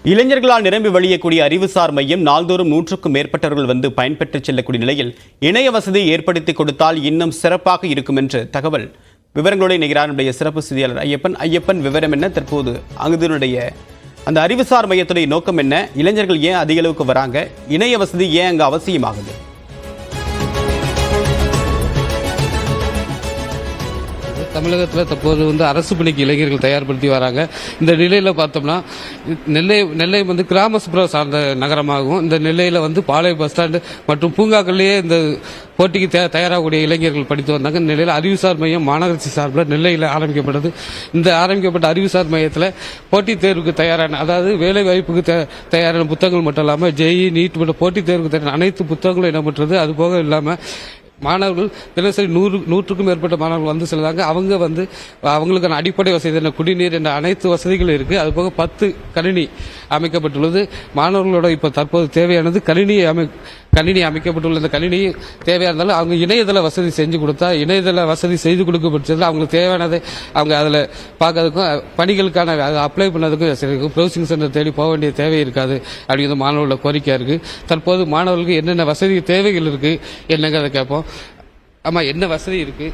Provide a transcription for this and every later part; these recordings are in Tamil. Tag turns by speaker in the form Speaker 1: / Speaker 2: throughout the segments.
Speaker 1: இளைஞர்களால் நிரம்பி வழியக்கூடிய அறிவுசார் மையம் நாள்தோறும் 100க்கும் மேற்பட்டவர்கள் பயன்பெற்று செல்லக்கூடிய நிலையில் இணைய வசதி ஏற்படுத்தி கொடுத்தால் இன்னும் சிறப்பாக இருக்கும் என்று தகவல். விவரங்களோடு இணைகிறார் நம்முடைய சிறப்பு செய்தியாளர் ஐயப்பன். விவரம் என்ன? தற்போது அங்குடைய அந்த அறிவுசார் மையத்துடைய நோக்கம் என்ன? இளைஞர்கள் ஏன் அதிக அளவுக்கு வராங்க? இணைய வசதி ஏன் அங்கு அவசியமாகுது?
Speaker 2: தமிழகத்தில் தற்போது அரசு பணிக்கு இளைஞர்கள் தயார்படுத்தி வராங்க. இந்த நிலையில் பார்த்தோம்னா நெல்லை கிராமப்புற சார்ந்த நகரமாகவும், இந்த நிலையில் பாளைய பஸ் ஸ்டாண்டு மற்றும் பூங்காக்கள்லேயே இந்த போட்டிக்கு தயாராகக்கூடிய இளைஞர்கள் படித்து வந்தாங்க. இந்த நிலையில் அறிவுசார் மையம் மாநகராட்சி சார்பில் நெல்லையில் ஆரம்பிக்கப்பட்டது. இந்த ஆரம்பிக்கப்பட்ட அறிவுசார் மையத்தில் போட்டித் தேர்வுக்கு தயாரான, அதாவது வேலை வாய்ப்புக்கு தயாரான புத்தகங்கள் மட்டும் இல்லாமல் ஜேஇ, நீட் மற்றும் போட்டித் தேர்வுக்கு தயாரான அனைத்து புத்தகங்களும் இடம்பெற்றது. அதுபோக இல்லாமல் மாணவர்கள் தினசரி 100க்கும் மேற்பட்ட மாணவர்கள் செல்றாங்க. அவங்களுக்கான அடிப்படை வசதி, குடிநீர் என்ற அனைத்து வசதிகளும் இருக்கு. அதுபோக 10 கணினி அமைக்கப்பட்டுள்ளது. மாணவர்களோட இப்ப தற்போது தேவையானது கணினி அமைக்கப்பட்டுள்ள. இந்த கணினி தேவையா இருந்தாலும் அவங்க இணையதள வசதி செஞ்சு கொடுத்தா, இணையதள வசதி செய்து கொடுக்கப்பட்டதில் அவங்களுக்கு தேவையானதை அவங்க அதில் பார்க்கறதுக்கும் பணிகளுக்கான அப்ளை பண்ணதுக்கும் ப்ரௌசிங் சென்டர் தேடி போக வேண்டிய தேவை இருக்காது அப்படிங்கிற மாணவர்களோட கோரிக்கை இருக்கு. தற்போது மாணவர்களுக்கு என்னென்ன வசதி தேவைகள் இருக்கு என்னங்கிறத கேட்போம். ஆமா, என்ன வசதி இருக்கு?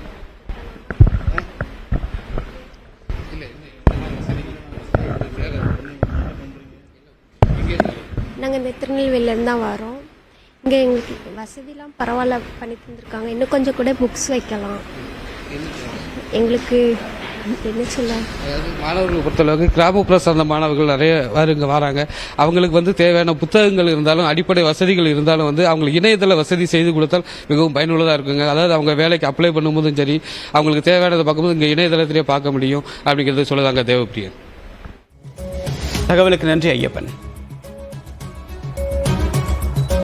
Speaker 3: நாங்கள் இந்த திருநெல்வேலியிலேருந்து தான் வரோம். இங்கே எங்களுக்கு வசதிலாம் பரவாயில்ல பண்ணி தந்துருக்காங்க. இன்னும் கொஞ்சம் கூட புக்ஸ் வைக்கலாம். எங்களுக்கு என்ன சொல்ல,
Speaker 2: மாணவர்களை பொறுத்தளவுக்கு கிராமப்புற சார்ந்த மாணவர்கள் நிறைய இங்கே வராங்க. அவங்களுக்கு தேவையான புத்தகங்கள் இருந்தாலும், அடிப்படை வசதிகள் இருந்தாலும் அவங்களுக்கு இணையதள வசதி செய்து கொடுத்தால் மிகவும் பயனுள்ளதாக இருக்குங்க. அதாவது அவங்க வேலைக்கு அப்ளை பண்ணும்போதும் சரி, அவங்களுக்கு தேவையானதை பார்க்கும்போது இங்கே இணையதளத்திலே பார்க்க முடியும் அப்படிங்கிறது சொல்லதாங்க தேவப்பிரியன்.
Speaker 1: தகவலுக்கு நன்றி ஐயப்பன்.